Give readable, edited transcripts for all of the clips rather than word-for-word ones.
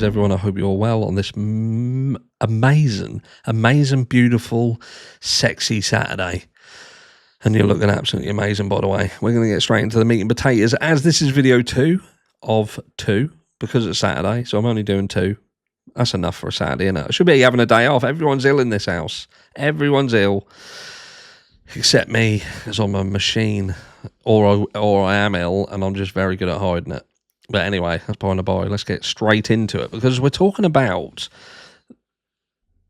is everyone? I hope you're well on this amazing, beautiful, sexy Saturday. And you're looking absolutely amazing, by the way. We're going to get straight into the meat and potatoes, as this is video 2 of 2, because it's Saturday, so I'm only doing 2. That's enough for a Saturday, innit? I should be having a day off. Everyone's ill in this house. Everyone's ill. Except me, because I'm a machine. Or I am ill, and I'm just very good at hiding it. But anyway, that's by the by. Let's get straight into it, because we're talking about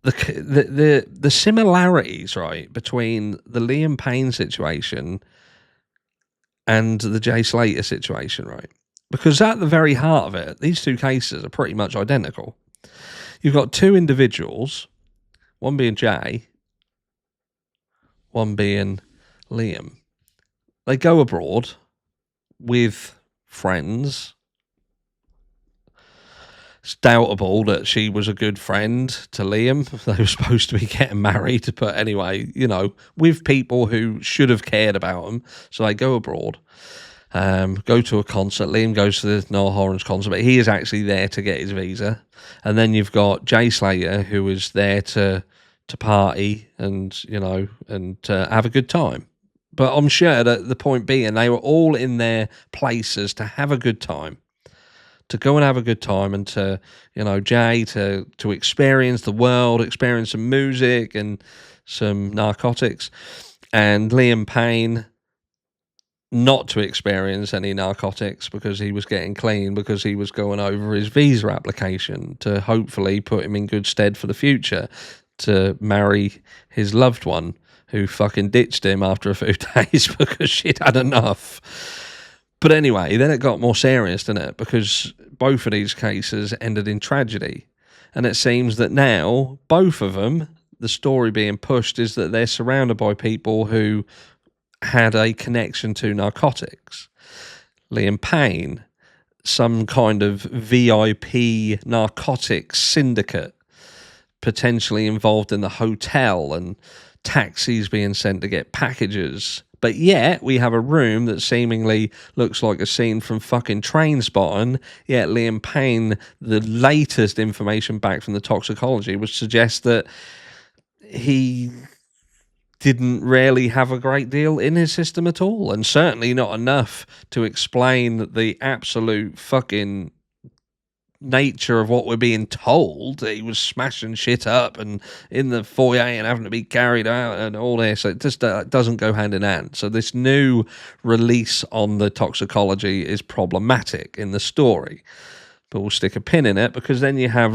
the similarities, right, between the Liam Payne situation and the Jay Slater situation, right? Because at the very heart of it, these two cases are pretty much identical. You've got two individuals, one being Jay, one being Liam. They go abroad with friends. It's doubtable that she was a good friend to Liam. They were supposed to be getting married, but anyway, you know, with people who should have cared about them. So they go abroad, go to a concert. Liam goes to the Noel Horan's concert, but he is actually there to get his visa. And then you've got Jay Slater, who is there to party and, you know, and have a good time. But I'm sure that the point being, they were all in their places to have a good time. To go and have a good time, and to, you know, Jay to experience the world, experience some music and some narcotics, and Liam Payne not to experience any narcotics because he was getting clean, because he was going over his visa application to hopefully put him in good stead for the future to marry his loved one who fucking ditched him after a few days because she'd had enough. But anyway, then it got more serious, didn't it? Because both of these cases ended in tragedy. And it seems that now, both of them, the story being pushed is that they're surrounded by people who had a connection to narcotics. Liam Payne, some kind of VIP narcotics syndicate, potentially involved in the hotel and taxis being sent to get packages. But yet, we have a room that seemingly looks like a scene from fucking Trainspotting, yet Liam Payne, the latest information back from the toxicology, would suggest that he didn't really have a great deal in his system at all, and certainly not enough to explain the absolute fucking nature of what we're being told, that he was smashing shit up and in the foyer and having to be carried out and all this. It just doesn't go hand in hand. So this new release on the toxicology is problematic in the story, but we'll stick a pin in it, because then you have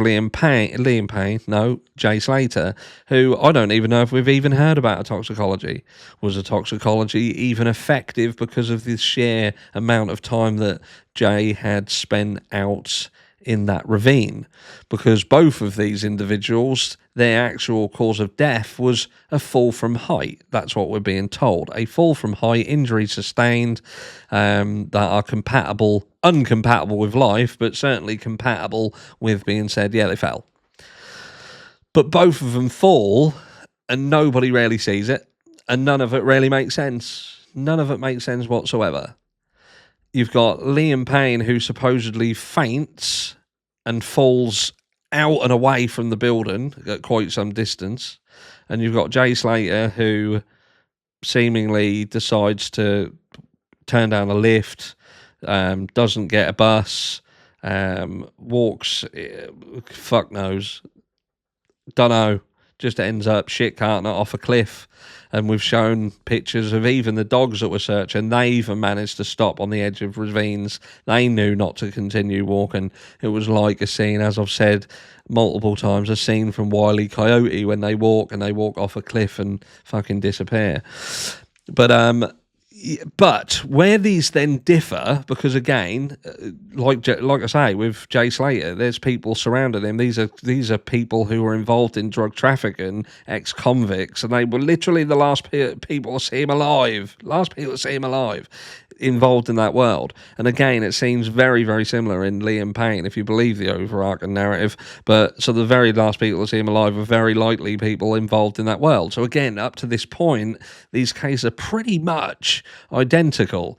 Jay Slater, who I don't even know if we've even heard about a toxicology. Was a toxicology even effective because of the sheer amount of time that Jay had spent out in that ravine? Because both of these individuals, their actual cause of death was a fall from height. That's what we're being told. A fall from height, injury sustained, that are uncompatible with life, but certainly compatible with being said, yeah, they fell. But both of them fall, and nobody really sees it, and none of it really makes sense. None of it makes sense whatsoever. You've got Liam Payne, who supposedly faints and falls out and away from the building at quite some distance. And you've got Jay Slater, who seemingly decides to turn down a lift, doesn't get a bus, walks, fuck knows, dunno, just ends up shit carting it off a cliff. And we've shown pictures of even the dogs that were searching. They even managed to stop on the edge of ravines. They knew not to continue walking. It was like a scene, as I've said multiple times, a scene from Wile E. Coyote when they walk off a cliff and fucking disappear. But where these then differ, because again, like I say, with Jay Slater, there's people surrounding him. These are people who were involved in drug trafficking, ex-convicts, and they were literally the last people to see him alive. Involved in that world. And again, it seems very, very similar in Liam Payne, if you believe the overarching narrative. But so the very last people to see him alive are very likely people involved in that world. So again, up to this point, these cases are pretty much identical.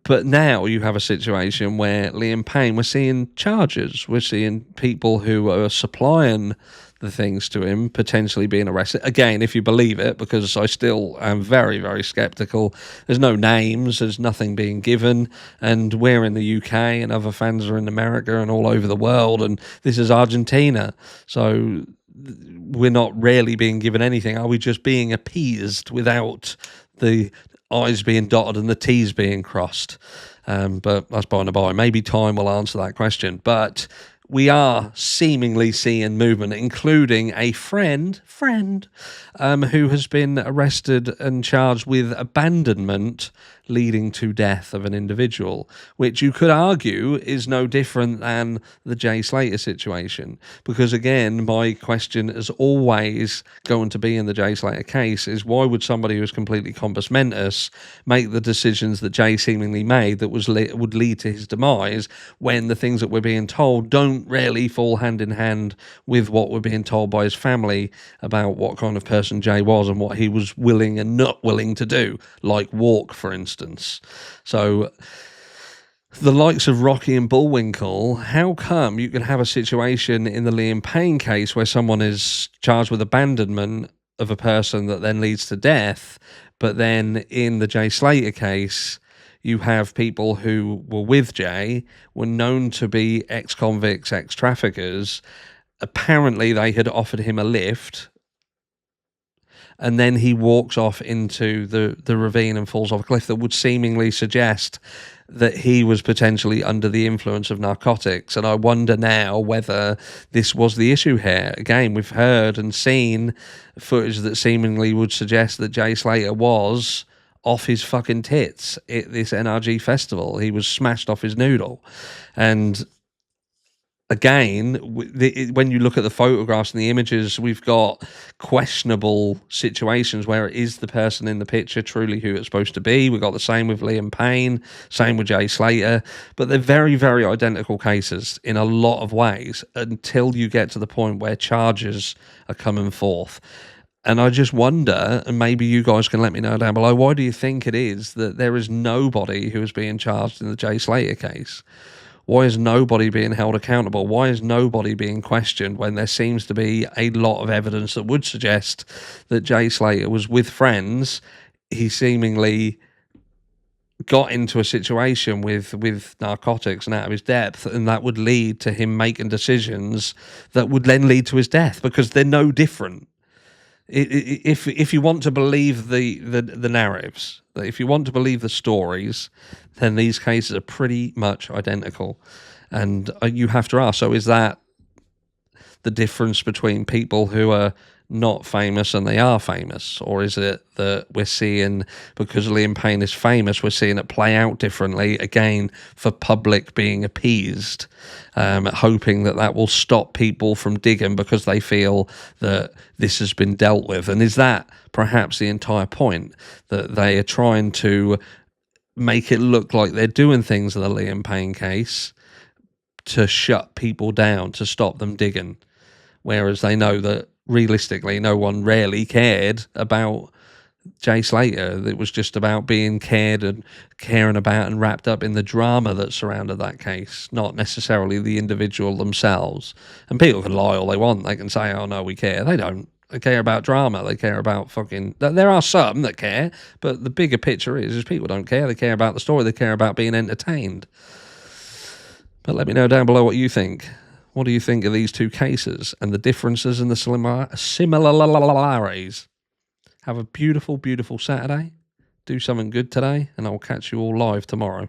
But now you have a situation where Liam Payne, we're seeing charges, we're seeing people who are supplying the things to him potentially being arrested. Again, if you believe it, because I still am very, very skeptical. There's no names, there's nothing being given, and we're in the UK and other fans are in America and all over the world, and this is Argentina. So we're not really being given anything. Are we just being appeased without the I's being dotted and the T's being crossed? But that's by and by. Maybe time will answer that question. But we are seemingly seeing movement, including a friend who has been arrested and charged with abandonment leading to death of an individual, which you could argue is no different than the Jay Slater situation. Because again, my question is always going to be in the Jay Slater case is, why would somebody who's completely compos mentis make the decisions that Jay seemingly made that would lead to his demise, when the things that we're being told don't really fall hand in hand with what we're being told by his family about what kind of person Jay was and what he was willing and not willing to do, like walk, for instance. So the likes of Rocky and Bullwinkle, how come you can have a situation in the Liam Payne case where someone is charged with abandonment of a person that then leads to death, but then in the Jay Slater case you have people who were with Jay, were known to be ex-convicts, ex-traffickers, apparently they had offered him a lift, and then he walks off into the ravine and falls off a cliff, that would seemingly suggest that he was potentially under the influence of narcotics. And I wonder now whether this was the issue here. Again, we've heard and seen footage that seemingly would suggest that Jay Slater was off his fucking tits at this NRG festival. He was smashed off his noodle. And again, when you look at the photographs and the images, we've got questionable situations where it is the person in the picture truly who it's supposed to be. We've got the same with Liam Payne, same with Jay Slater, but they're very, very identical cases in a lot of ways until you get to the point where charges are coming forth. And I just wonder, and maybe you guys can let me know down below, why do you think it is that there is nobody who is being charged in the Jay Slater case? Why is nobody being held accountable? Why is nobody being questioned when there seems to be a lot of evidence that would suggest that Jay Slater was with friends? He seemingly got into a situation with narcotics and out of his depth, and that would lead to him making decisions that would then lead to his death, because they're no different. If you want to believe the narratives, if you want to believe the stories, then these cases are pretty much identical. And you have to ask, so is that the difference between people who are not famous and they are famous? Or is it that we're seeing, because Liam Payne is famous, we're seeing it play out differently, again, for public being appeased, hoping that that will stop people from digging because they feel that this has been dealt with? And is that perhaps the entire point, that they are trying to make it look like they're doing things in the Liam Payne case to shut people down, to stop them digging, whereas they know that realistically no one really cared about Jay Slater? It was just about being caring about and wrapped up in the drama that surrounded that case, not necessarily the individual themselves. And people can lie all they want. They can say, oh no, we care. They don't. They care about drama. They care about fucking... There are some that care, but the bigger picture is people don't care. They care about the story. They care about being entertained. But let me know down below what you think. What do you think of these two cases and the differences and the similarities? Have a beautiful, beautiful Saturday. Do something good today, and I'll catch you all live tomorrow.